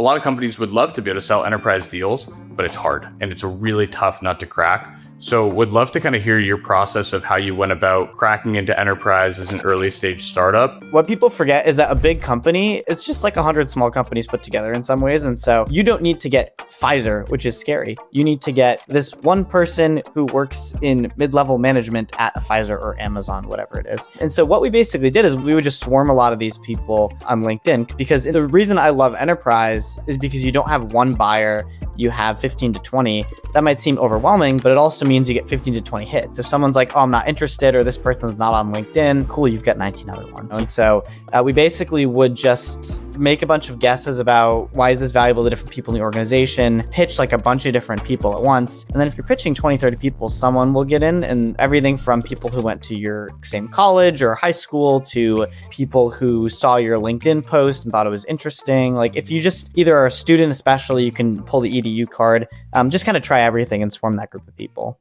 A lot of companies would love to be able to sell enterprise deals, but it's hard and it's a really tough nut to crack. So would love to kind of hear your process of how you went about cracking into enterprise as an early stage startup. What people forget is that a big company, it's just like 100 small companies put together in some ways. And so you don't need to get Pfizer, which is scary. You need to get this one person who works in mid-level management at a Pfizer or Amazon, whatever it is. And so what we basically did is we would just swarm a lot of these people on LinkedIn, because the reason I love enterprise is because you don't have one buyer, you have 15 to 20. That might seem overwhelming, but it also means you get 15 to 20 hits. If someone's like, oh, I'm not interested, or this person's not on LinkedIn, cool, you've got 19 other ones. And so we basically would just make a bunch of guesses about why is this valuable to different people in the organization, pitch like a bunch of different people at once. And then if you're pitching 20, 30 people, someone will get in, and everything from people who went to your same college or high school to people who saw your LinkedIn post and thought it was interesting. Like if you just either are a student, especially, you can pull the EDU card, just kind of try everything and swarm that group of people.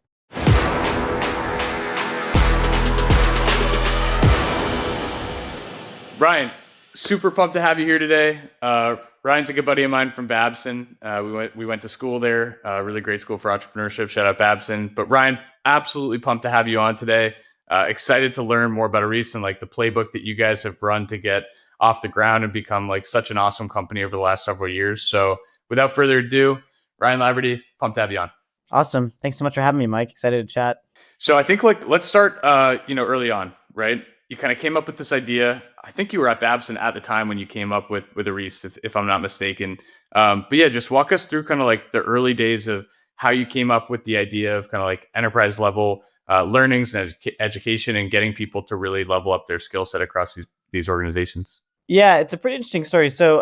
Ryan, super pumped to have you here today. Ryan's a good buddy of mine from Babson. We went to school there, really great school for entrepreneurship. Shout out Babson. But Ryan, absolutely pumped to have you on today. Excited to learn more about Arist and like the playbook that you guys have run to get off the ground and become like such an awesome company over the last several years. So without further ado, Ryan Laverty, pumped to have you on. Awesome. Thanks so much for having me, Mike. Excited to chat. So I think like let's start early on, right? You kind of came up with this idea. I think you were at Babson at the time when you came up with Arist, if I'm not mistaken. But yeah, just walk us through kind of like the early days of how you came up with the idea of kind of like enterprise level learnings and education and getting people to really level up their skill set across these organizations. Yeah, it's a pretty interesting story. So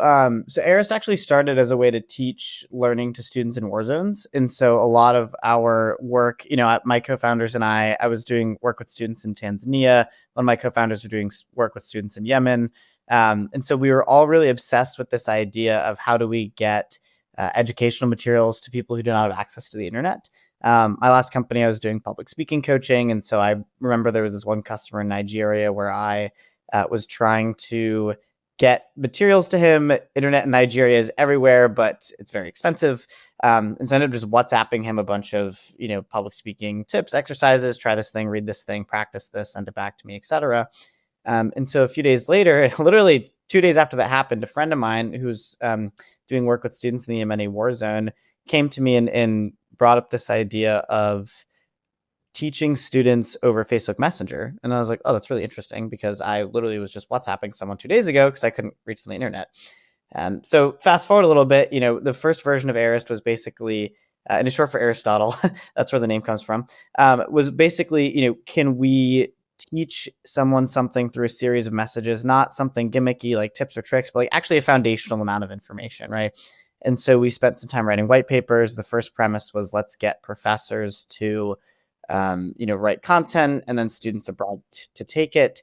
Arist actually started as a way to teach learning to students in war zones. And so a lot of our work, my co-founders and I was doing work with students in Tanzania. One of my co-founders were doing work with students in Yemen. And so we were all really obsessed with this idea of how do we get educational materials to people who do not have access to the internet. My last company, I was doing public speaking coaching. And so I remember there was this one customer in Nigeria where I was trying to get materials to him. Internet in Nigeria is everywhere, but it's very expensive. And so I ended up just WhatsApping him a bunch of, public speaking tips, exercises, try this thing, read this thing, practice this, send it back to me, etc. And so a few days later, literally 2 days after that happened, a friend of mine who's doing work with students in the Yemeni war zone came to me and brought up this idea of teaching students over Facebook Messenger. And I was like, oh, that's really interesting, because I literally was just WhatsApping someone 2 days ago because I couldn't reach them on the internet. So fast forward a little bit, the first version of Arist was basically, and it's short for Aristotle, that's where the name comes from, was basically, can we teach someone something through a series of messages, not something gimmicky like tips or tricks, but like actually a foundational amount of information, right? And so we spent some time writing white papers. The first premise was let's get professors to write content and then students abroad to take it.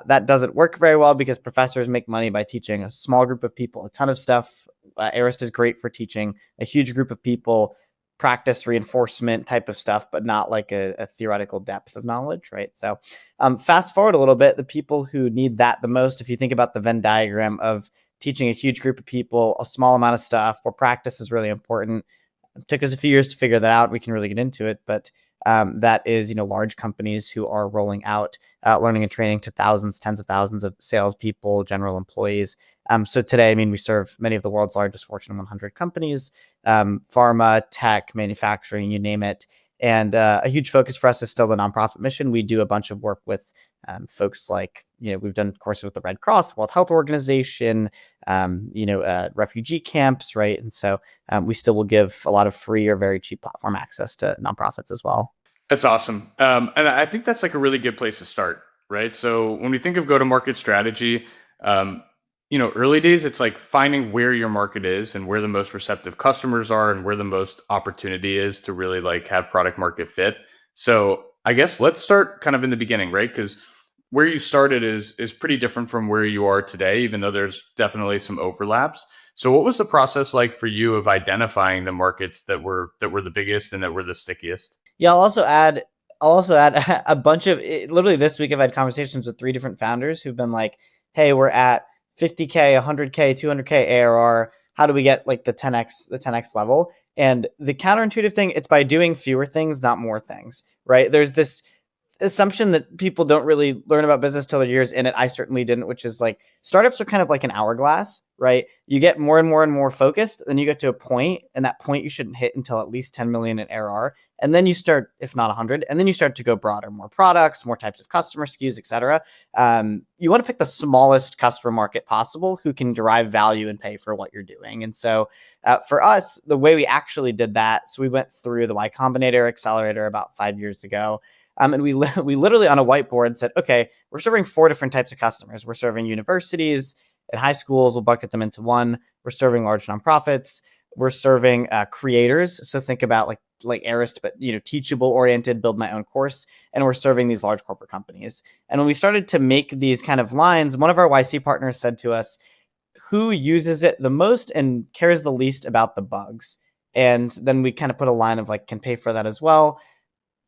That doesn't work very well because professors make money by teaching a small group of people a ton of stuff. Arist is great for teaching a huge group of people practice reinforcement type of stuff, but not like a theoretical depth of knowledge, right? So fast forward a little bit, the people who need that the most, if you think about the Venn diagram of teaching a huge group of people a small amount of stuff where practice is really important. It took us a few years to figure that out. We can really get into it, but that is, large companies who are rolling out learning and training to thousands, tens of thousands of salespeople, general employees. So today, we serve many of the world's largest Fortune 100 companies, pharma, tech, manufacturing, you name it. And a huge focus for us is still the nonprofit mission. We do a bunch of work with folks like, we've done courses with the Red Cross, the World Health Organization, refugee camps, right? And so we still will give a lot of free or very cheap platform access to nonprofits as well. That's awesome. And I think that's like a really good place to start, right? So when we think of go-to-market strategy, early days, it's like finding where your market is and where the most receptive customers are and where the most opportunity is to really like have product market fit. So I guess let's start kind of in the beginning, right? Because where you started is pretty different from where you are today, even though there's definitely some overlaps. So what was the process like for you of identifying the markets that were the biggest and that were the stickiest? Yeah, I'll also add a bunch of, literally this week I've had conversations with 3 different founders who've been like, hey, we're at 50K, 100K, 200K ARR. how do we get like the 10x level? And the counterintuitive thing, it's by doing fewer things, not more things, right? There's this assumption that people don't really learn about business till their years in it. I certainly didn't, which is like startups are kind of like an hourglass, right? You get more and more and more focused, then you get to a point, and that point you shouldn't hit until at least 10 million in ARR. And then you start, if not 100, and then you start to go broader, more products, more types of customer SKUs, etc. You want to pick the smallest customer market possible who can derive value and pay for what you're doing. And so for us, the way we actually did that, so we went through the Y Combinator Accelerator about 5 years ago. And we literally on a whiteboard said, okay, we're serving 4 different types of customers. We're serving universities and high schools. We'll bucket them into one. We're serving large nonprofits. We're serving creators. So think about like Arist, but teachable oriented, build my own course. And we're serving these large corporate companies. And when we started to make these kind of lines, one of our YC partners said to us, who uses it the most and cares the least about the bugs? And then we kind of put a line of like, can pay for that as well.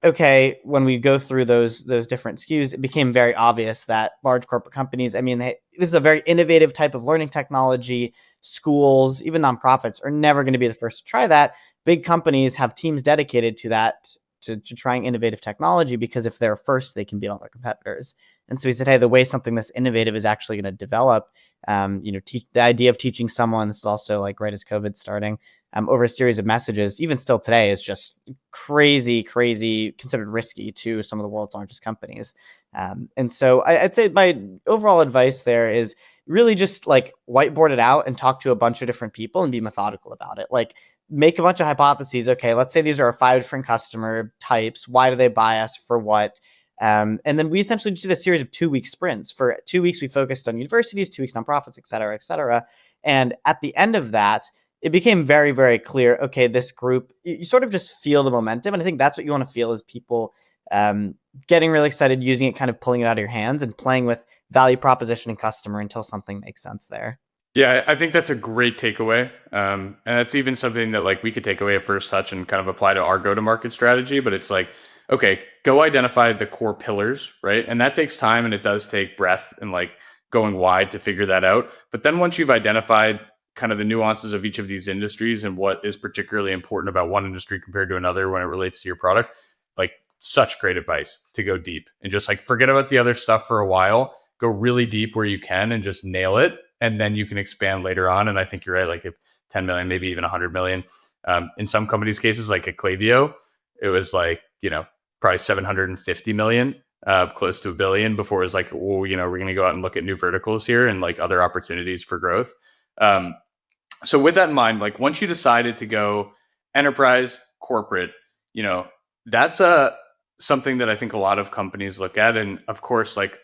Okay, when we go through those different SKUs, it became very obvious that large corporate companies, I mean, this is a very innovative type of learning technology. Schools, even nonprofits, are never going to be the first to try that. Big companies have teams dedicated to that, to trying innovative technology, because if they're first, they can beat all their competitors. And so we said, hey, the way something this innovative is actually going to develop, the idea of teaching someone, this is also like right as COVID starting, over a series of messages, even still today, is just crazy, considered risky to some of the world's largest companies. And so I'd say my overall advice there is really just like whiteboard it out and talk to a bunch of different people and be methodical about it. Like make a bunch of hypotheses. Okay, let's say these are 5 different customer types. Why do they buy us? For what? And then we essentially just did a series of 2-week sprints. For 2 weeks, we focused on universities, 2 weeks nonprofits, et cetera, et cetera. And at the end of that, it became very, very clear, okay, this group, you sort of just feel the momentum. And I think that's what you want to feel, is people getting really excited, using it, kind of pulling it out of your hands and playing with value proposition and customer until something makes sense there. Yeah, I think that's a great takeaway. And that's even something that like we could take away at first touch and kind of apply to our go-to-market strategy. But it's like, okay, go identify the core pillars, right? And that takes time, and it does take breadth and like going wide to figure that out. But then once you've identified kind of the nuances of each of these industries and what is particularly important about one industry compared to another when it relates to your product, like such great advice to go deep and just like forget about the other stuff for a while, go really deep where you can and just nail it. And then you can expand later on. And I think you're right, like if 10 million, maybe even 100 million. In some companies' cases, like at Klaviyo, it was like, probably 750 million, close to a billion before it was like, well, we're going to go out and look at new verticals here and like other opportunities for growth. So with that in mind, like once you decided to go enterprise, corporate, that's something that I think a lot of companies look at. And of course, like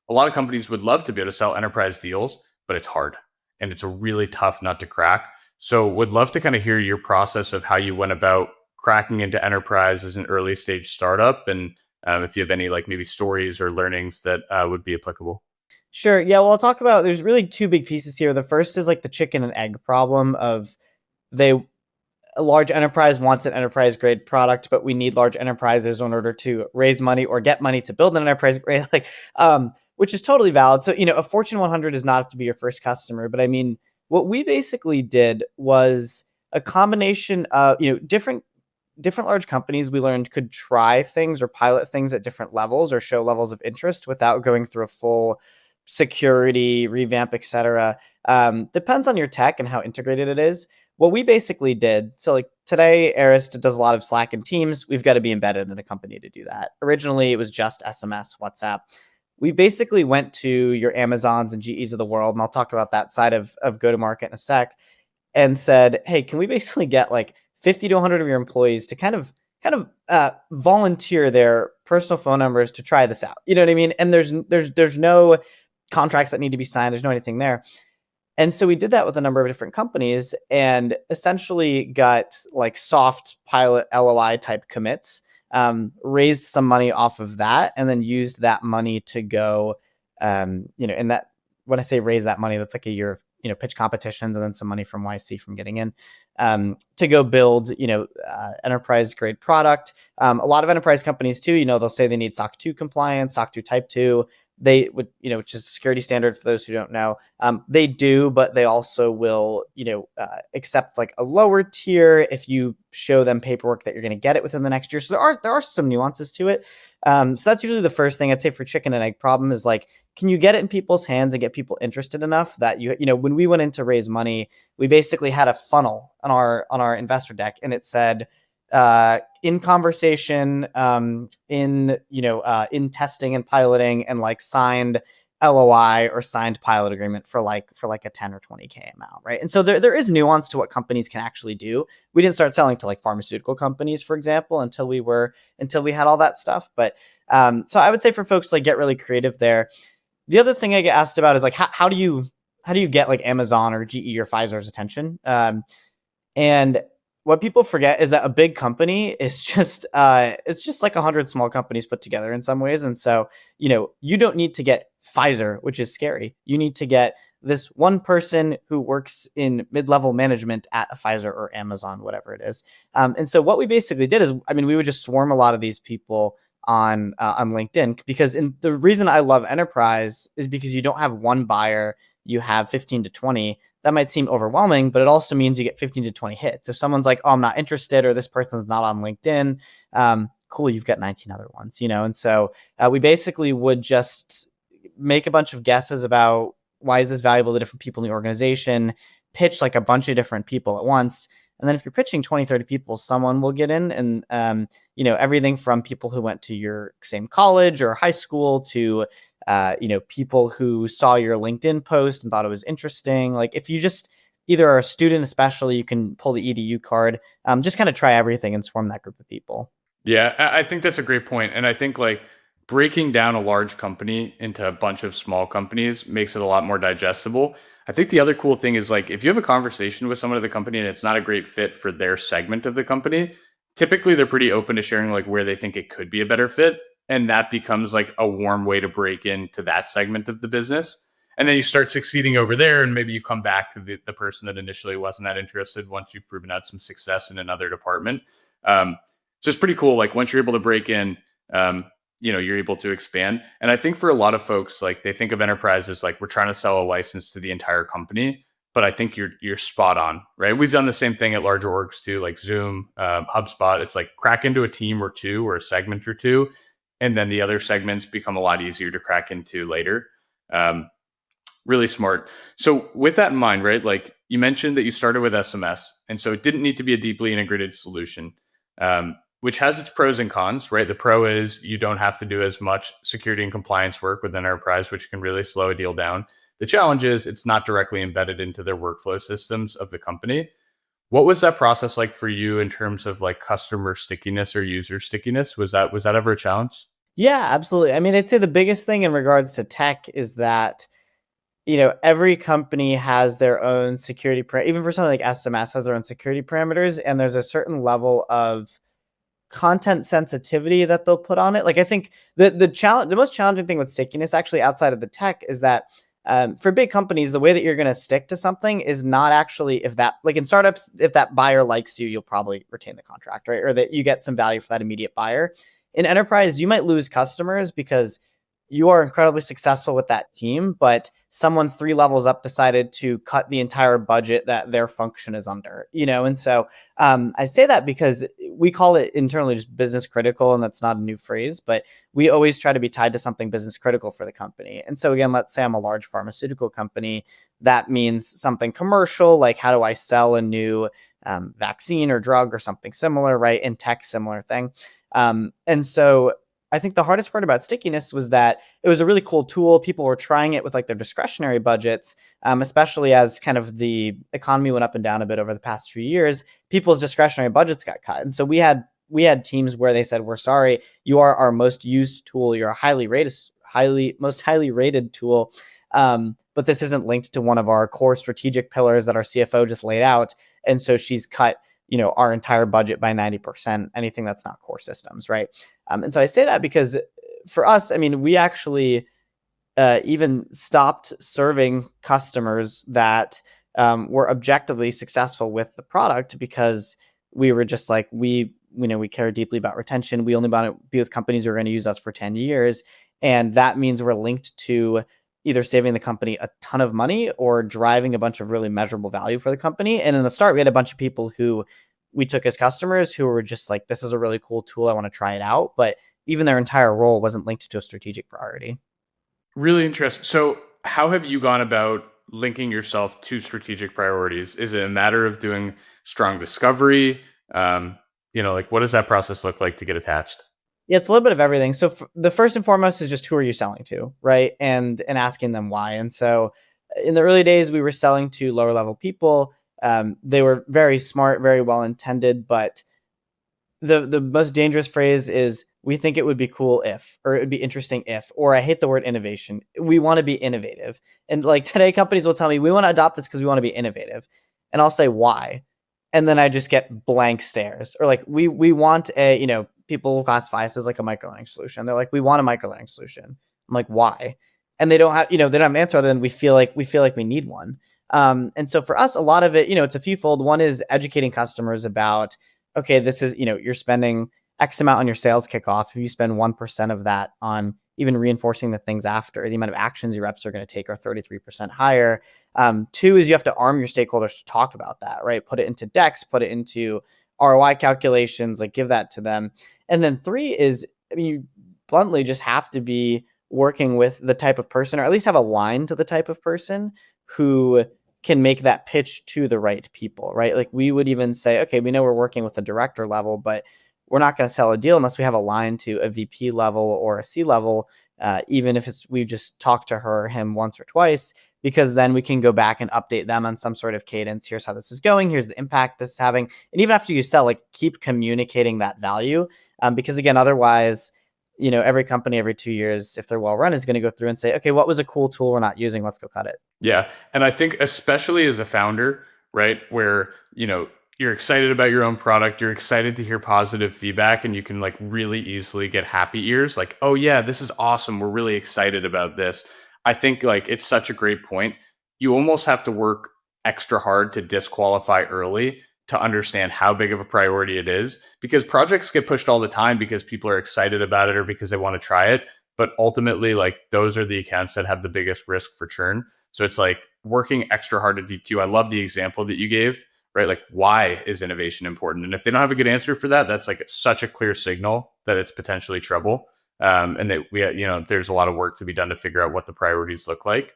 a lot of companies would love to be able to sell enterprise deals, but it's hard and it's a really tough nut to crack. So would love to kind of hear your process of how you went about cracking into enterprise as an early stage startup. And if you have any like maybe stories or learnings that would be applicable. Sure. Yeah. Well, I'll talk about, there's really 2 big pieces here. The first is like the chicken and egg problem of a large enterprise wants an enterprise grade product, but we need large enterprises in order to raise money or get money to build an enterprise grade, which is totally valid. So, a Fortune 100 does not have to be your first customer, but I mean, what we basically did was a combination of, different large companies we learned could try things or pilot things at different levels or show levels of interest without going through a full security revamp, etc. Depends on your tech and how integrated it is. What we basically did, so like today, Arist does a lot of Slack and Teams. We've got to be embedded in a company to do that. Originally, it was just SMS, WhatsApp. We basically went to your Amazons and GEs of the world, and I'll talk about that side of go-to-market in a sec, and said, hey, can we basically get like 50 to 100 of your employees to kind of volunteer their personal phone numbers to try this out? You know what I mean? And there's no contracts that need to be signed. There's no anything there. And so we did that with a number of different companies and essentially got like soft pilot LOI type commits, raised some money off of that, and then used that money to go, and that, when I say raise that money, that's like a year of, pitch competitions and then some money from YC from getting in, to go build, enterprise grade product. A lot of enterprise companies too, they'll say they need SOC 2 compliance, SOC 2 type 2. they would, which is a security standard for those who don't know. They do, but they also will, accept like a lower tier if you show them paperwork that you're going to get it within the next year. So there are some nuances to it. So that's usually the first thing I'd say for chicken and egg problem is like, can you get it in people's hands and get people interested enough that when we went in to raise money, we basically had a funnel on our investor deck, and it said, in conversation, in testing and piloting, and like signed LOI or signed pilot agreement for like a 10 or 20K amount, right? And so there is nuance to what companies can actually do. We didn't start selling to like pharmaceutical companies, for example, until we had all that stuff. But so I would say for folks, like, get really creative there. The other thing I get asked about is like, how do you get like Amazon or GE or Pfizer's attention? And what people forget is that a big company is just it's just like 100 small companies put together in some ways. And so, you don't need to get Pfizer, which is scary. You need to get this one person who works in mid-level management at a Pfizer or Amazon, whatever it is. And so what we basically did is, we would just swarm a lot of these people on LinkedIn, because the reason I love enterprise is because you don't have one buyer, you have 15 to 20. That might seem overwhelming, but it also means you get 15 to 20 hits. If someone's like, oh, I'm not interested, or this person's not on LinkedIn, cool, you've got 19 other ones, And so we basically would just make a bunch of guesses about why is this valuable to different people in the organization, pitch like a bunch of different people at once. And then if you're pitching 20, 30 people, someone will get in. And, everything from people who went to your same college or high school to people who saw your LinkedIn post and thought it was interesting. Like, if you just either are a student, especially, you can pull the EDU card, just kind of try everything and swarm that group of people. Yeah, I think that's a great point. And I think like breaking down a large company into a bunch of small companies makes it a lot more digestible. I think the other cool thing is like if you have a conversation with someone at the company and it's not a great fit for their segment of the company, typically they're pretty open to sharing like where they think it could be a better fit. And that becomes like a warm way to break into that segment of the business. And then you start succeeding over there, and maybe you come back to the person that initially wasn't that interested once you've proven out some success in another department. So it's pretty cool. Like once you're able to break in, you're able to expand. And I think for a lot of folks, like they think of enterprise as like we're trying to sell a license to the entire company. But I think you're spot on, right? We've done the same thing at larger orgs too, like Zoom, HubSpot. It's like crack into a team or two or a segment or two, and then the other segments become a lot easier to crack into later. Really smart. So with that in mind, right? Like you mentioned that you started with SMS, and so it didn't need to be a deeply integrated solution. Which has its pros and cons, right? The pro is you don't have to do as much security and compliance work with enterprise, which can really slow a deal down. The challenge is it's not directly embedded into their workflow systems of the company. What was that process like for you in terms of like customer stickiness or user stickiness? Was that ever a challenge? Yeah, absolutely. I'd say the biggest thing in regards to tech is that, every company has their own security, even for something like SMS has their own security parameters, and there's a certain level of content sensitivity that they'll put on it. Like, I think the most challenging thing with stickiness, actually, outside of the tech, is that for big companies, the way that you're going to stick to something is not actually if that, like in startups, if that buyer likes you, you'll probably retain the contract, right? Or that you get some value for that immediate buyer. In enterprise, you might lose customers because you are incredibly successful with that team, but someone 3 levels up decided to cut the entire budget that their function is under, And so I say that because we call it internally just business critical, and that's not a new phrase, but we always try to be tied to something business critical for the company. And so again, let's say I'm a large pharmaceutical company. That means something commercial, like how do I sell a new vaccine or drug or something similar, right? In tech, similar thing. And so I think the hardest part about stickiness was that it was a really cool tool. People were trying it with like their discretionary budgets, especially as kind of the economy went up and down a bit over the past few years. People's discretionary budgets got cut, and so we had teams where they said, "We're sorry, you are our most used tool. You're a most highly rated tool, but this isn't linked to one of our core strategic pillars that our CFO just laid out, and so she's cut." Our entire budget by 90%, anything that's not core systems, right? And so I say that because for us, we actually even stopped serving customers that were objectively successful with the product because we were just like, we care deeply about retention. We only want to be with companies who are going to use us for 10 years. And that means we're linked to either saving the company a ton of money or driving a bunch of really measurable value for the company. And in the start, we had a bunch of people who we took as customers who were just like, this is a really cool tool. I want to try it out. But even their entire role wasn't linked to a strategic priority. Really interesting. So, how have you gone about linking yourself to strategic priorities? Is it a matter of doing strong discovery? Um, like what does that process look like to get attached? Yeah, it's a little bit of everything. So the first and foremost is just who are you selling to, right? And asking them why. And so in the early days, we were selling to lower level people. They were very smart, very well intended, but the most dangerous phrase is we think it would be cool if, or it would be interesting if, or I hate the word innovation. We want to be innovative. And like today, companies will tell me we want to adopt this because we want to be innovative. And I'll say why. And then I just get blank stares. Or like we want a, people will classify us as like a microlearning solution. They're like, we want a microlearning solution. I'm like, why? And they don't have, they don't have an answer other than we feel like we need one. And so for us, a lot of it, it's a few fold. One is educating customers about, okay, this is, you're spending X amount on your sales kickoff. If you spend 1% of that on even reinforcing the things after, the amount of actions your reps are going to take are 33% higher. Two is you have to arm your stakeholders to talk about that, right? Put it into decks, put it into ROI calculations, like give that to them. And then three is, you bluntly just have to be working with the type of person, or at least have a line to the type of person who can make that pitch to the right people, right? Like we would even say, okay, we know we're working with the director level, but we're not going to sell a deal unless we have a line to a VP level or a C level, even if we've just talked to her or him once or twice, because then we can go back and update them on some sort of cadence. Here's how this is going. Here's the impact this is having. And even after you sell, like keep communicating that value. Because again, otherwise, every company every 2 years, if they're well run, is going to go through and say, okay, what was a cool tool we're not using? Let's go cut it. Yeah. And I think especially as a founder, right, where, you're excited about your own product, you're excited to hear positive feedback, and you can like really easily get happy ears like, "Oh yeah, this is awesome. We're really excited about this." I think like it's such a great point. You almost have to work extra hard to disqualify early to understand how big of a priority it is, because projects get pushed all the time because people are excited about it or because they want to try it, but ultimately like those are the accounts that have the biggest risk for churn. So it's like working extra hard to DQ. I love the example that you gave, right? Like, why is innovation important? And if they don't have a good answer for that, that's like such a clear signal that it's potentially trouble. And that there's a lot of work to be done to figure out what the priorities look like.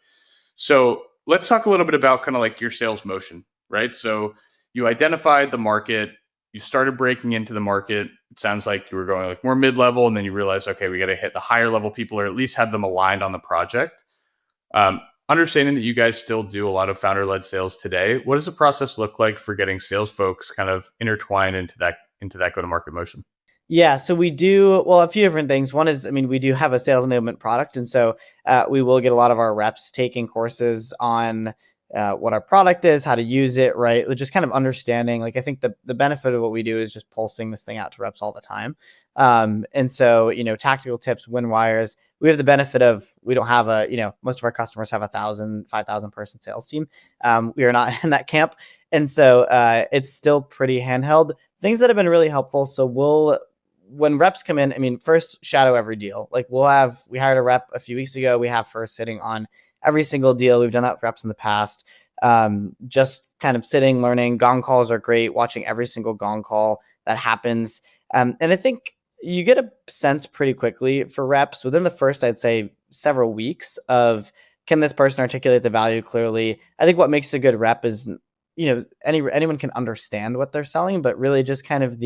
So let's talk a little bit about kind of like your sales motion, right? So you identified the market, you started breaking into the market. It sounds like you were going like more mid-level, and then you realized, okay, we got to hit the higher level people, or at least have them aligned on the project. Um, Understanding that you guys still do a lot of founder-led sales today, what does the process look like for getting sales folks kind of intertwined into that go-to-market motion? Yeah, so we do, well, a few different things. One is, we do have a sales enablement product. And so we will get a lot of our reps taking courses on what our product is, how to use it, right? Just kind of understanding. Like, I think the benefit of what we do is just pulsing this thing out to reps all the time. And so, tactical tips, win wires. We have the benefit of, we don't have most of our customers have 5,000 person sales team. We are not in that camp. And so it's still pretty handheld. Things that have been really helpful. So when reps come in, first shadow every deal. Like we hired a rep a few weeks ago. We have her sitting on every single deal. We've done that with reps in the past. Just kind of sitting, learning. Gong calls are great. Watching every single gong call that happens. And I think you get a sense pretty quickly for reps within the first, I'd say, several weeks of, can this person articulate the value clearly? I think what makes a good rep is, anyone can understand what they're selling, but really just kind of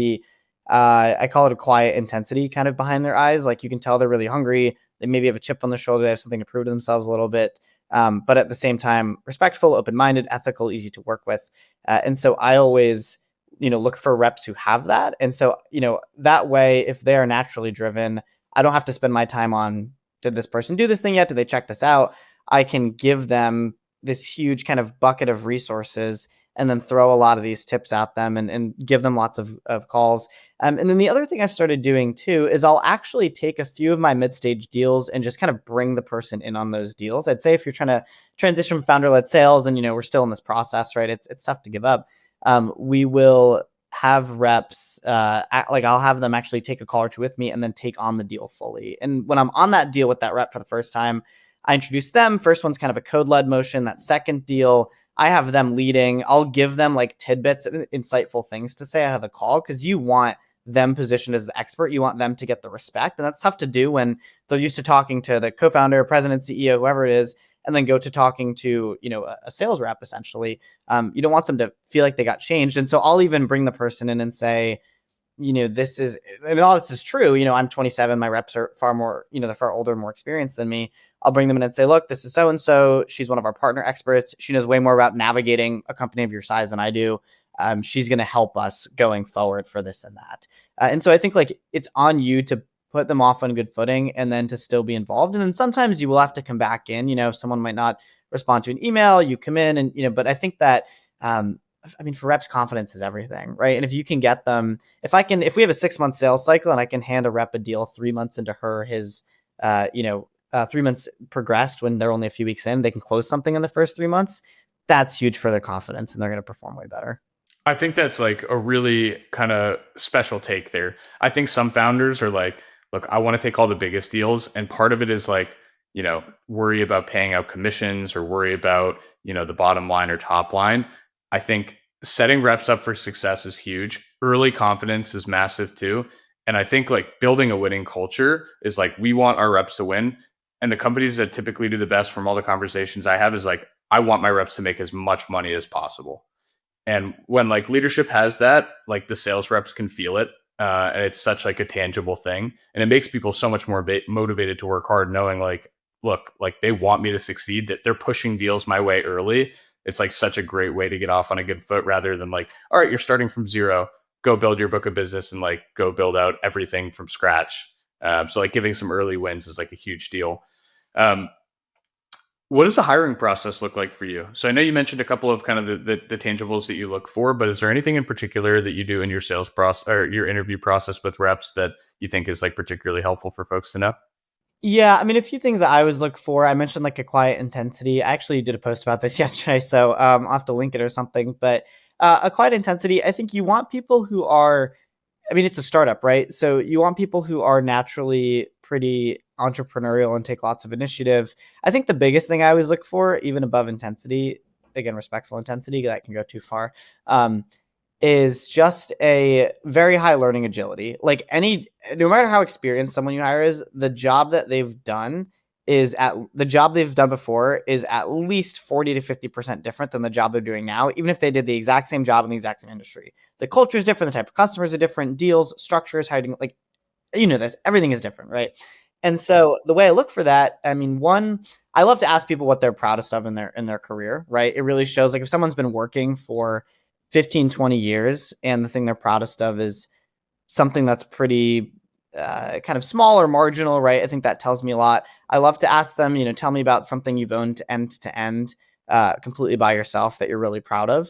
I call it a quiet intensity kind of behind their eyes. Like you can tell they're really hungry. They maybe have a chip on their shoulder. They have something to prove to themselves a little bit. But at the same time, respectful, open-minded, ethical, easy to work with. And so I always, look for reps who have that. And so, that way, if they are naturally driven, I don't have to spend my time on, did this person do this thing yet? Did they check this out? I can give them this huge kind of bucket of resources and then throw a lot of these tips at them and give them lots of calls. And then the other thing I've started doing too is I'll actually take a few of my mid-stage deals and just kind of bring the person in on those deals. I'd say if you're trying to transition from founder-led sales and, we're still in this process, right? It's tough to give up. We will have reps, like I'll have them actually take a call or two with me and then take on the deal fully. And when I'm on that deal with that rep for the first time, I introduce them. First one's kind of a code led motion. That second deal, I have them leading. I'll give them like tidbits of insightful things to say out of the call because you want them positioned as the expert. You want them to get the respect. And that's tough to do when they're used to talking to the co-founder, president, CEO, whoever it is, and then go to talking to, a sales rep essentially. You don't want them to feel like they got changed. And so I'll even bring the person in and say, this is, and all this is true. I'm 27. My reps are far more, they're far older, more experienced than me. I'll bring them in and say, look, this is so-and-so. She's one of our partner experts. She knows way more about navigating a company of your size than I do. She's going to help us going forward for this and that. And so I think like it's on you to put them off on good footing and then to still be involved. And then sometimes you will have to come back in, if someone might not respond to an email, you come in and, but I think that, for reps, confidence is everything, right? And if you can get them, if we have a 6-month sales cycle and I can hand a rep a deal 3 months into his, 3 months progressed when they're only a few weeks in, they can close something in the first 3 months. That's huge for their confidence and they're going to perform way better. I think that's like a really kind of special take there. I think some founders are like, look, I want to take all the biggest deals. And part of it is like, worry about paying out commissions or worry about, the bottom line or top line. I think setting reps up for success is huge. Early confidence is massive too. And I think like building a winning culture is like, we want our reps to win. And the companies that typically do the best from all the conversations I have is like, I want my reps to make as much money as possible. And when like leadership has that, like the sales reps can feel it. And it's such like a tangible thing. And it makes people so much more motivated to work hard, knowing like, look, like they want me to succeed, that they're pushing deals my way early. It's like such a great way to get off on a good foot rather than like, all right, you're starting from zero, go build your book of business and like go build out everything from scratch. So like giving some early wins is like a huge deal. What does the hiring process look like for you? So I know you mentioned a couple of kind of the tangibles that you look for, but is there anything in particular that you do in your sales process or your interview process with reps that you think is like particularly helpful for folks to know? Yeah, a few things that I always look for. I mentioned like a quiet intensity. I actually did a post about this yesterday, so I'll have to link it or something. But a quiet intensity, I think you want people who are, it's a startup, right? So you want people who are naturally pretty entrepreneurial and take lots of initiative. I think the biggest thing I always look for, even above intensity, again, respectful intensity, that can go too far, is just a very high learning agility. Like no matter how experienced someone you hire is, the job they've done before is at least 40 to 50% different than the job they're doing now, even if they did the exact same job in the exact same industry. The culture is different, the type of customers are different, deals, structures, how you like, this, everything is different, right? And so the way I look for that, one, I love to ask people what they're proudest of in their career, right? It really shows like if someone's been working for 15, 20 years and the thing they're proudest of is something that's pretty kind of small or marginal, right? I think that tells me a lot. I love to ask them, tell me about something you've owned end to end completely by yourself that you're really proud of.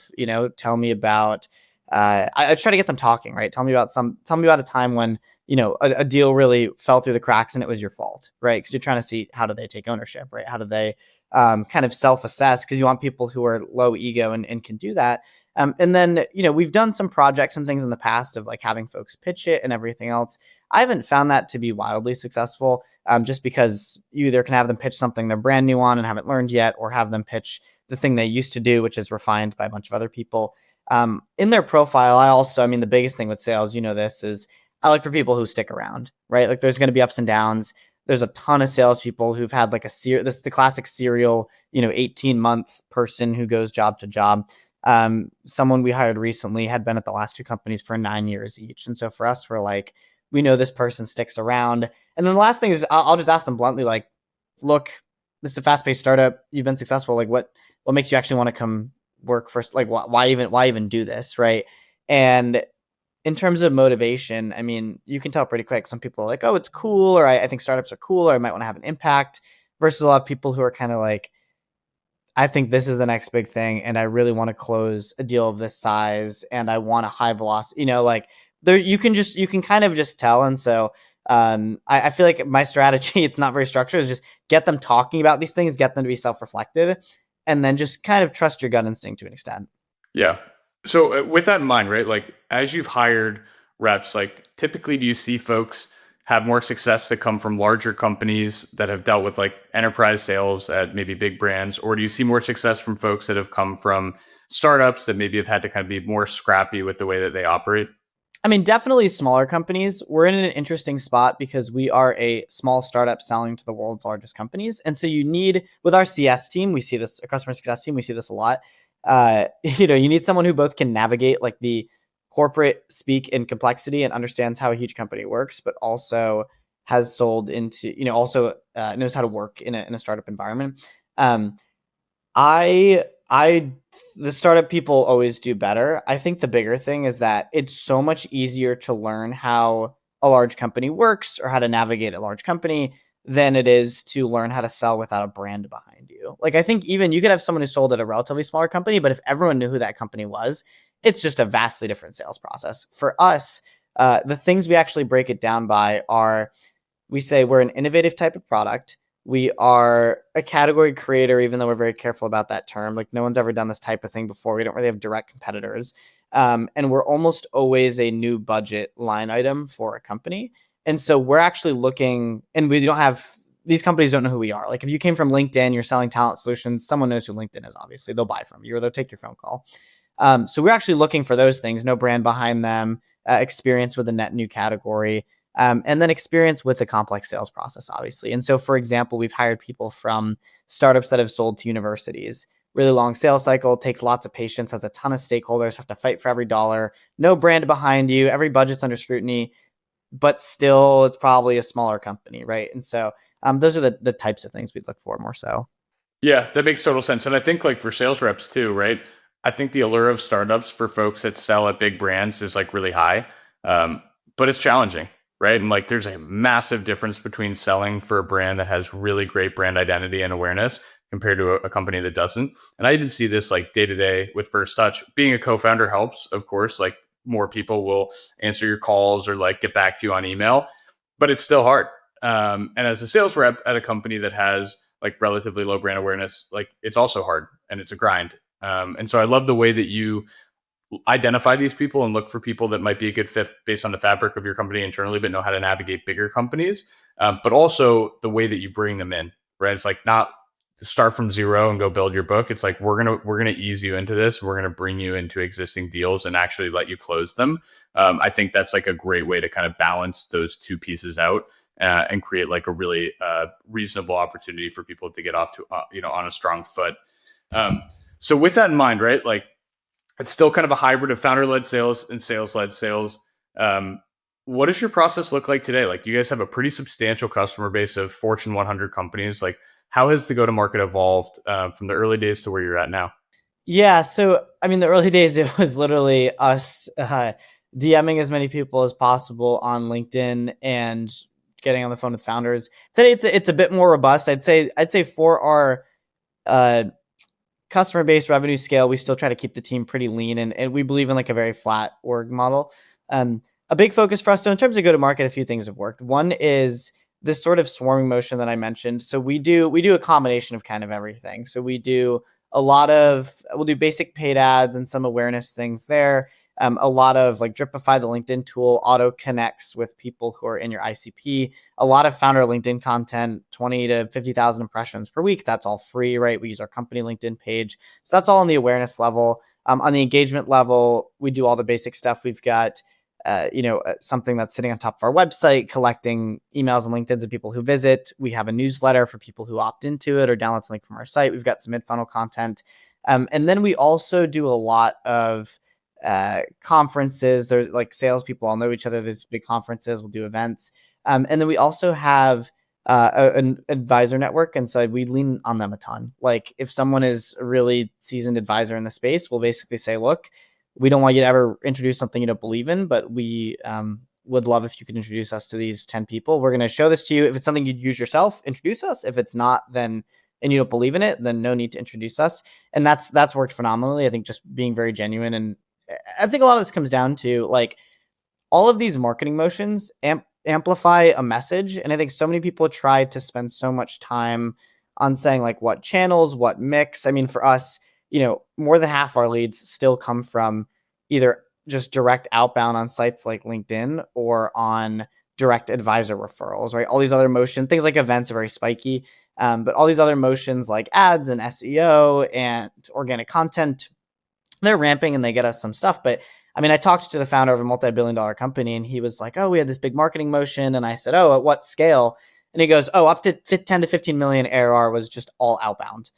Tell me about, I try to get them talking, right? Tell me about a time when, a deal really fell through the cracks and it was your fault, right? Because you're trying to see how do they take ownership, right? How do they kind of self-assess? Because you want people who are low ego and can do that. And then, we've done some projects and things in the past of like having folks pitch it and everything else. I haven't found that to be wildly successful, just because you either can have them pitch something they're brand new on and haven't learned yet, or have them pitch the thing they used to do, which is refined by a bunch of other people. In their profile, I also, the biggest thing with sales, this is I like for people who stick around, right? Like there's going to be ups and downs. There's a ton of salespeople who've had like this is the classic serial, 18-month person who goes job to job. Someone we hired recently had been at the last two companies for 9 years each. And so for us, we're like, we know this person sticks around. And then the last thing is I'll just ask them bluntly, like, look, this is a fast-paced startup. You've been successful. Like what makes you actually want to come work first? Like why even do this? Right. And in terms of motivation, you can tell pretty quick. Some people are like, oh, it's cool. Or I think startups are cool, or I might want to have an impact, versus a lot of people who are kind of like, I think this is the next big thing, and I really want to close a deal of this size, and I want a high velocity. Like there, you can kind of just tell. And so, I feel like my strategy, it's not very structured, is just get them talking about these things, get them to be self-reflective, and then just kind of trust your gut instinct to an extent. Yeah. So with that in mind, right? Like as you've hired reps, like typically do you see folks have more success that come from larger companies that have dealt with like enterprise sales at maybe big brands, or do you see more success from folks that have come from startups that maybe have had to kind of be more scrappy with the way that they operate? I mean, definitely smaller companies. We're in an interesting spot because we are a small startup selling to the world's largest companies. And so you need, with our CS team, we see this, a customer success team, we see this a lot. You need someone who both can navigate like the corporate speak and complexity and understands how a huge company works, but also has sold into, also knows how to work in a startup environment. Um, I the startup people always do better. I think the bigger thing is that it's so much easier to learn how a large company works or how to navigate a large company than it is to learn how to sell without a brand behind you. Like I think even you could have someone who sold at a relatively smaller company, but if everyone knew who that company was, it's just a vastly different sales process. For us, the things we actually break it down by are we say we're an innovative type of product. We are a category creator, even though we're very careful about that term. Like no one's ever done this type of thing before. We don't really have direct competitors. And we're almost always a new budget line item for a company. And so we're actually looking, and we don't have, these companies don't know who we are. Like if you came from LinkedIn, you're selling talent solutions, someone knows who LinkedIn is, obviously. They'll buy from you or they'll take your phone call. So we're actually looking for those things, no brand behind them, experience with a net new category, and then experience with the complex sales process, obviously. And so, for example, we've hired people from startups that have sold to universities. Really long sales cycle, takes lots of patience, has a ton of stakeholders, have to fight for every dollar, no brand behind you, every budget's under scrutiny, but still it's probably a smaller company, right? And so those are the types of things we'd look for more so. Yeah, that makes total sense. And I think like for sales reps too, right? I think the allure of startups for folks that sell at big brands is like really high, but it's challenging, right? And like there's a massive difference between selling for a brand that has really great brand identity and awareness compared to a company that doesn't. And I even see this like day to day with First Touch. Being a co-founder helps, of course. Like more people will answer your calls or like get back to you on email, but it's still hard. And as a sales rep at a company that has like relatively low brand awareness, like it's also hard and it's a grind. And so I love the way that you identify these people and look for people that might be a good fit based on the fabric of your company internally, but know how to navigate bigger companies. But also the way that you bring them in, right? It's like not start from zero and go build your book. It's like we're gonna ease you into this. We're gonna bring you into existing deals and actually let you close them. I think that's like a great way to kind of balance those two pieces out and create like a really reasonable opportunity for people to get off to on a strong foot. Um, so with that in mind, right, like it's still kind of a hybrid of founder-led sales and sales-led sales. Um, what does your process look like today? Like you guys have a pretty substantial customer base of Fortune 100 companies. Like how has the go-to-market evolved from the early days to where you're at now? Yeah, so I mean, the early days it was literally us DMing as many people as possible on LinkedIn and getting on the phone with founders. Today it's a bit more robust. I'd say for our uh, customer base revenue scale, we still try to keep the team pretty lean and we believe in like a very flat org model. A big focus for us. So in terms of go to market, a few things have worked. One is this sort of swarming motion that I mentioned. So we do a combination of kind of everything. So we'll do basic paid ads and some awareness things there. A lot of like Dripify, the LinkedIn tool, auto connects with people who are in your ICP. A lot of founder LinkedIn content, 20 to 50,000 impressions per week. That's all free, right? We use our company LinkedIn page. So that's all on the awareness level. On the engagement level, we do all the basic stuff. We've got something that's sitting on top of our website, collecting emails and LinkedIn's of people who visit. We have a newsletter for people who opt into it or download something from our site. We've got some mid-funnel content. And then we also do a lot of conferences. There's like salespeople all know each other. There's big conferences. We'll do events. And then we also have an advisor network. And so we lean on them a ton. Like if someone is a really seasoned advisor in the space, we'll basically say, look, we don't want you to ever introduce something you don't believe in, but we would love if you could introduce us to these 10 people. We're going to show this to you. If it's something you'd use yourself, introduce us. If it's not, then and you don't believe in it, then no need to introduce us. And that's worked phenomenally. I think just being very genuine. And I think a lot of this comes down to like all of these marketing motions amplify a message. And I think so many people try to spend so much time on saying like what channels, what mix. I mean, for us, more than half our leads still come from either just direct outbound on sites like LinkedIn or on direct advisor referrals, right? All these other motions, things like events are very spiky, but all these other motions like ads and SEO and organic content, they're ramping and they get us some stuff. But I mean, I talked to the founder of a multi-billion dollar company and he was like, oh, we had this big marketing motion. And I said, oh, at what scale? And he goes, oh, up to 10 to 15 million ARR was just all outbound.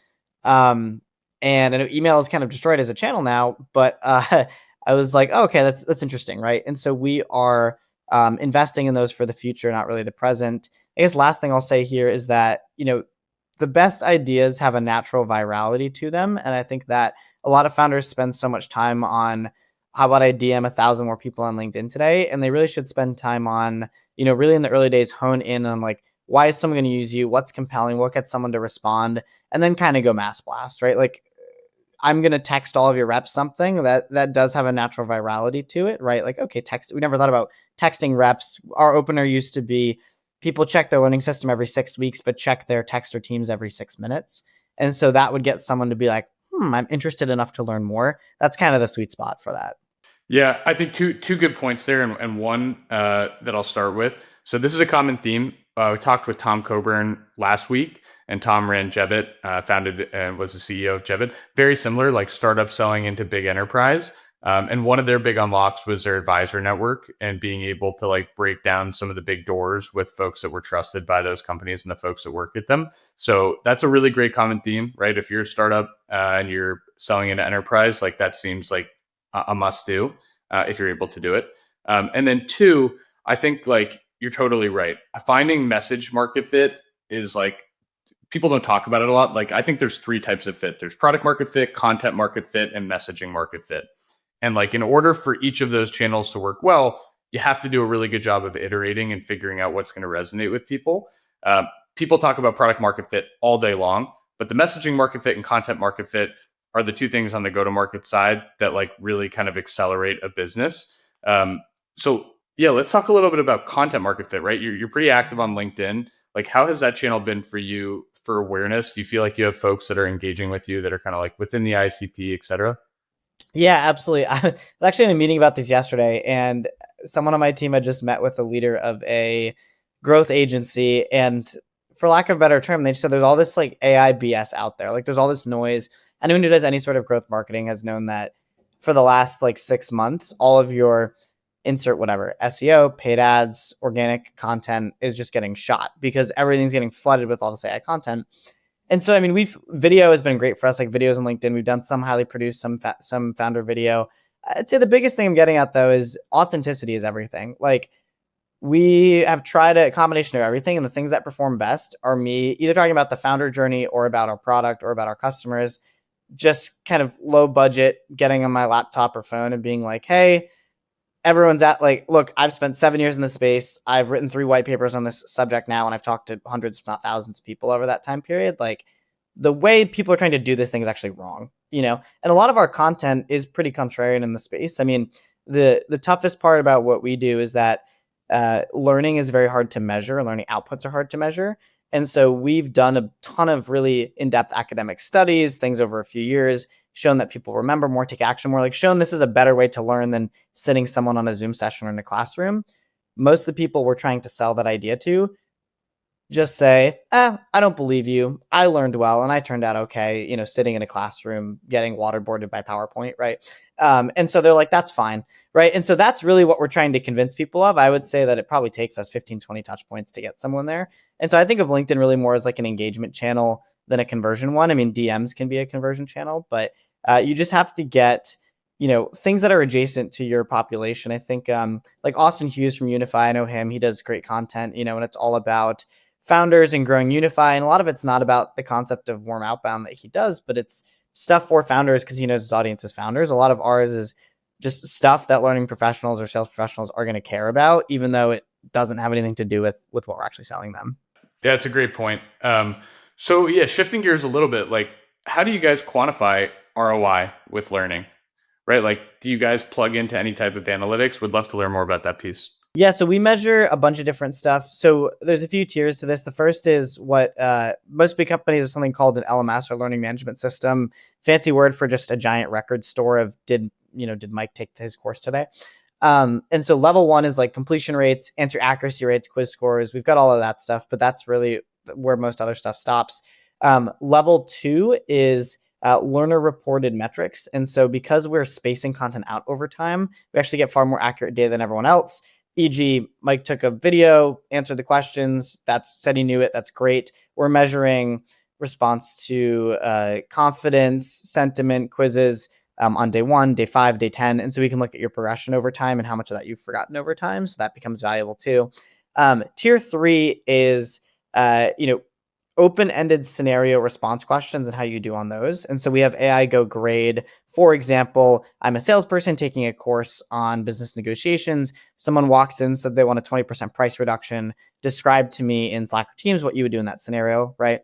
Um, and an email is kind of destroyed as a channel now, but I was like, oh, okay, that's interesting, right? And so we are investing in those for the future, not really the present. I guess last thing I'll say here is that the best ideas have a natural virality to them, and I think that a lot of founders spend so much time on how about I DM 1,000 more people on LinkedIn today, and they really should spend time on really in the early days hone in on like why is someone going to use you, what's compelling, what gets someone to respond, and then kind of go mass blast, right? Like I'm going to text all of your reps something that does have a natural virality to it, right? Like, okay, text. We never thought about texting reps. Our opener used to be people check their learning system every 6 weeks, but check their text or teams every 6 minutes. And so that would get someone to be like, I'm interested enough to learn more. That's kind of the sweet spot for that. Yeah, I think two good points there, and one that I'll start with. So this is a common theme. We talked with Tom Coburn last week, and Tom ran Jebbit, founded and was the CEO of Jebbit. Very similar, like startup selling into big enterprise. And one of their big unlocks was their advisor network and being able to like break down some of the big doors with folks that were trusted by those companies and the folks that work at them. So that's a really great common theme, right? If you're a startup and you're selling into enterprise, like that seems like a must do if you're able to do it. And then two, I think like you're totally right. Finding message market fit is like people don't talk about it a lot. Like I think there's three types of fit. There's product market fit, content market fit, and messaging market fit. And like in order for each of those channels to work well, you have to do a really good job of iterating and figuring out what's going to resonate with people. People talk about product market fit all day long, but the messaging market fit and content market fit are the two things on the go-to-market side that like really kind of accelerate a business. So yeah, let's talk a little bit about content market fit, right? You're pretty active on LinkedIn. Like how has that channel been for you for awareness? Do you feel like you have folks that are engaging with you that are kind of like within the ICP, et cetera? Yeah, absolutely. I was actually in a meeting about this yesterday, and someone on my team had just met with the leader of a growth agency. And for lack of a better term, they just said there's all this like AI BS out there. Like there's all this noise. Anyone who does any sort of growth marketing has known that for the last like 6 months, all of your insert whatever SEO, paid ads, organic content is just getting shot because everything's getting flooded with all this AI content. And so, I mean, video has been great for us, like videos on LinkedIn. We've done some highly produced, some founder video. I'd say the biggest thing I'm getting at though is authenticity is everything. Like we have tried a combination of everything, and the things that perform best are me either talking about the founder journey or about our product or about our customers, just kind of low budget, getting on my laptop or phone and being like, hey, everyone's at like, look, I've spent 7 years in this space. I've written 3 white papers on this subject now, and I've talked to hundreds, if not thousands of people over that time period. Like the way people are trying to do this thing is actually wrong, and a lot of our content is pretty contrarian in the space. I mean, the toughest part about what we do is that learning is very hard to measure and learning outputs are hard to measure. And so we've done a ton of really in-depth academic studies, things over a few years, shown that people remember more, take action more, like shown this is a better way to learn than sitting someone on a Zoom session or in a classroom. Most of the people we're trying to sell that idea to just say, I don't believe you. I learned well and I turned out okay, sitting in a classroom, getting waterboarded by PowerPoint, right? And so they're like, that's fine, right? And so that's really what we're trying to convince people of. I would say that it probably takes us 15, 20 touch points to get someone there. And so I think of LinkedIn really more as like an engagement channel than a conversion one. I mean, DMs can be a conversion channel, but you just have to get things that are adjacent to your population. I think like Austin Hughes from Unify, I know him. He does great content, and it's all about founders and growing Unify. And a lot of it's not about the concept of warm outbound that he does, but it's stuff for founders because he knows his audience is founders. A lot of ours is just stuff that learning professionals or sales professionals are going to care about, even though it doesn't have anything to do with what we're actually selling them. Yeah, that's a great point. So yeah, shifting gears a little bit, like how do you guys quantify ROI with learning? Right? Like, do you guys plug into any type of analytics? Would love to learn more about that piece. Yeah, so we measure a bunch of different stuff. So there's a few tiers to this. The first is what most big companies is something called an LMS or learning management system. Fancy word for just a giant record store of did Mike take his course today? And so level one is like completion rates, answer accuracy rates, quiz scores. We've got all of that stuff, but that's really where most other stuff stops. Level two is learner reported metrics. And so because we're spacing content out over time, we actually get far more accurate data than everyone else. E.g., Mike took a video, answered the questions. That's said he knew it. That's great. We're measuring response to confidence, sentiment, quizzes on day 1, day 5, day 10. And so we can look at your progression over time and how much of that you've forgotten over time. So that becomes valuable too. Tier 3 is, open-ended scenario response questions and how you do on those. And so we have AI go grade. For example, I'm a salesperson taking a course on business negotiations. Someone walks in, said they want a 20% price reduction. Describe to me in Slack or Teams what you would do in that scenario, right?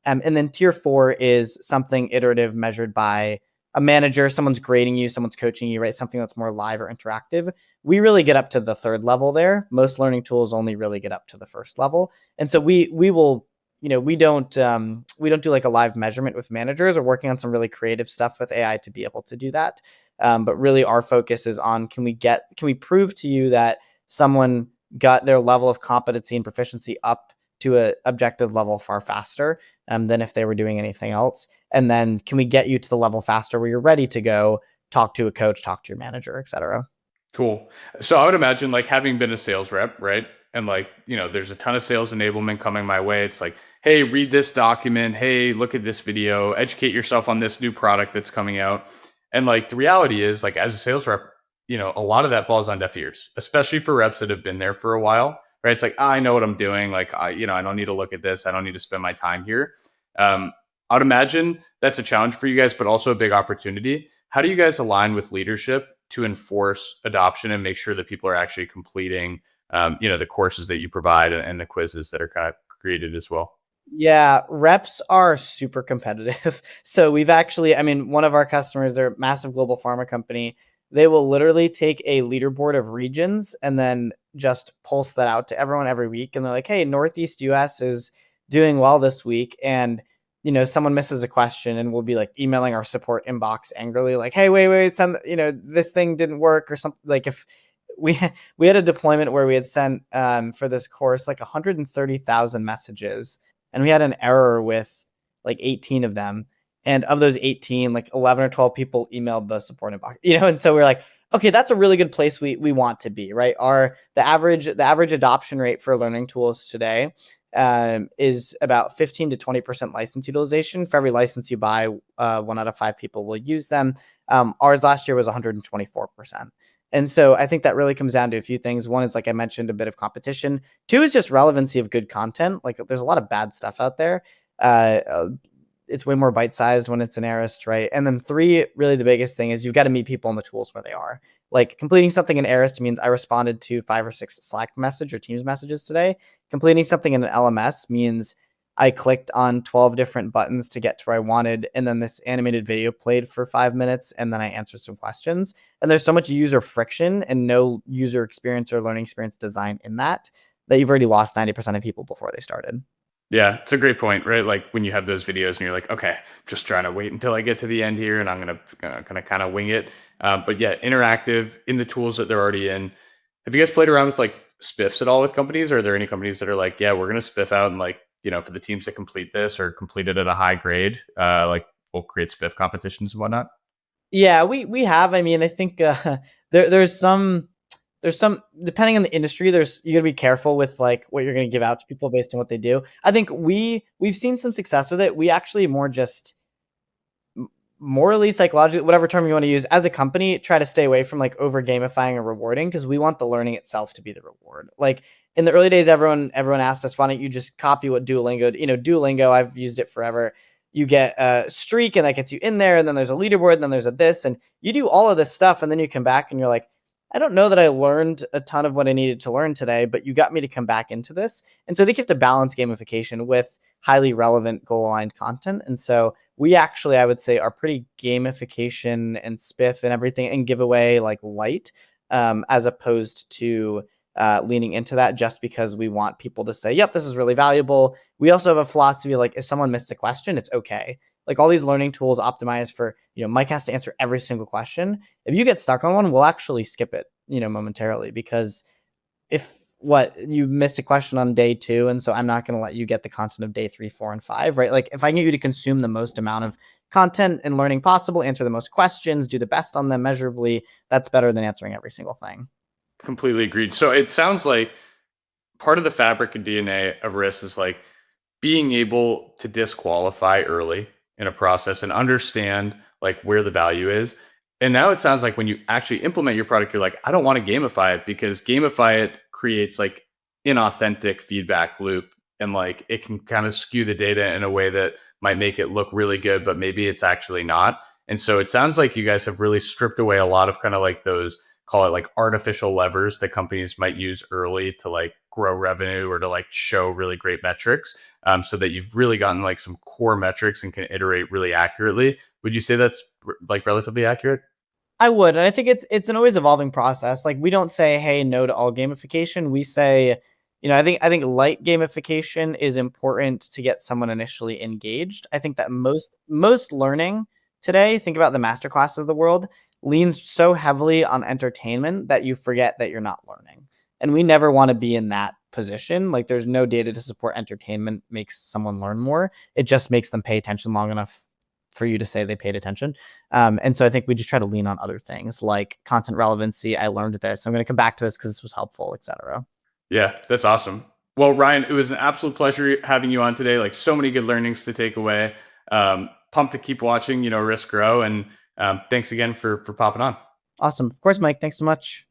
And then tier 4 is something iterative measured by a manager, someone's grading you, someone's coaching you, right? Something that's more live or interactive. We really get up to the third level there. Most learning tools only really get up to the first level. And so we will, we don't do like a live measurement with managers. Or working on some really creative stuff with AI to be able to do that. But really our focus is on, can we prove to you that someone got their level of competency and proficiency up to a objective level far faster than if they were doing anything else? And then can we get you to the level faster where you're ready to go talk to a coach, talk to your manager, et cetera? Cool. So I would imagine like having been a sales rep, right? And like, there's a ton of sales enablement coming my way. It's like, hey, read this document. Hey, look at this video, educate yourself on this new product that's coming out. And like the reality is like as a sales rep, a lot of that falls on deaf ears, especially for reps that have been there for a while, right? It's like, I know what I'm doing. Like, I don't need to look at this. I don't need to spend my time here. I would imagine that's a challenge for you guys, but also a big opportunity. How do you guys align with leadership to enforce adoption and make sure that people are actually completing, the courses that you provide and the quizzes that are kind of created as well? Yeah, reps are super competitive. So we've actually, I mean, one of our customers, they're a massive global pharma company. They will literally take a leaderboard of regions and then just pulse that out to everyone every week. And they're like, hey, Northeast US is doing well this week. And, someone misses a question and we'll be like emailing our support inbox angrily, like, hey, wait, this thing didn't work or something. Like if we, we had a deployment where we had sent for this course, like 130,000 messages, and we had an error with like 18 of them. And of those 18, like 11 or 12 people emailed the support inbox, and so we're like, okay, that's a really good place we want to be, right? The average adoption rate for learning tools today is about 15 to 20% license utilization. For every license you buy, 1 out of 5 people will use them. Ours last year was 124%. And so I think that really comes down to a few things. One is, like I mentioned, a bit of competition. 2 is just relevancy of good content. Like there's a lot of bad stuff out there. It's way more bite-sized when it's an Arist, right? And then 3, really the biggest thing is you've got to meet people in the tools where they are. Like completing something in Arist means I responded to 5 or 6 Slack message or Teams messages today. Completing something in an LMS means I clicked on 12 different buttons to get to where I wanted, and then this animated video played for 5 minutes, and then I answered some questions. And there's so much user friction and no user experience or learning experience design in that you've already lost 90% of people before they started. Yeah, it's a great point, right? Like when you have those videos and you're like, okay, just trying to wait until I get to the end here, and I'm gonna kind of wing it. But yeah, interactive in the tools that they're already in. Have you guys played around with like spiffs at all with companies? Or are there any companies that are like, yeah, we're gonna spiff out and like, for the teams that complete this or complete it at a high grade, like we'll create spiff competitions and whatnot? Yeah, we have. I mean, I think there's some depending on the industry, you got to be careful with like what you're going to give out to people based on what they do. I think we've seen some success with it. We actually more just morally, psychologically, whatever term you want to use, as a company, try to stay away from like over gamifying or rewarding, because we want the learning itself to be the reward. Like in the early days, everyone asked us, why don't you just copy what Duolingo? Duolingo, I've used it forever. You get a streak and that gets you in there, and then there's a leaderboard, and then there's a this, and you do all of this stuff, and then you come back and you're like, I don't know that I learned a ton of what I needed to learn today, but you got me to come back into this. And so I think you have to balance gamification with highly relevant goal aligned content. And so we actually, I would say, are pretty gamification and spiff and everything and giveaway like light, as opposed to leaning into that just because we want people to say, yep, this is really valuable. We also have a philosophy like, if someone missed a question, it's okay. Like all these learning tools optimize for, Mike has to answer every single question. If you get stuck on one, we'll actually skip it, momentarily, because if you missed a question on day 2, and so I'm not going to let you get the content of day 3, 4, and 5, right? Like if I get you to consume the most amount of content and learning possible, answer the most questions, do the best on them measurably, that's better than answering every single thing. Completely agreed. So it sounds like part of the fabric and DNA of risk is like being able to disqualify early in a process and understand like where the value is. And now it sounds like when you actually implement your product, you're like, I don't want to gamify it, because gamify it creates like inauthentic feedback loop, and like it can kind of skew the data in a way that might make it look really good, but maybe it's actually not. And so it sounds like you guys have really stripped away a lot of kind of like those, call it like artificial levers that companies might use early to like grow revenue or to like show really great metrics, so that you've really gotten like some core metrics and can iterate really accurately. Would you say that's like relatively accurate? I would, and I think it's an always evolving process. Like we don't say, "Hey, no to all gamification." We say, I think light gamification is important to get someone initially engaged. I think that most learning today, think about the master classes of the world, leans so heavily on entertainment that you forget that you're not learning. And we never want to be in that position. Like there's no data to support entertainment makes someone learn more. It just makes them pay attention long enough for you to say they paid attention. And so I think we just try to lean on other things like content relevancy. I learned this. I'm going to come back to this because this was helpful, etc. Yeah, that's awesome. Well, Ryan, it was an absolute pleasure having you on today. Like so many good learnings to take away. Pumped to keep watching, Risk grow. And thanks again for popping on. Awesome. Of course, Mike. Thanks so much.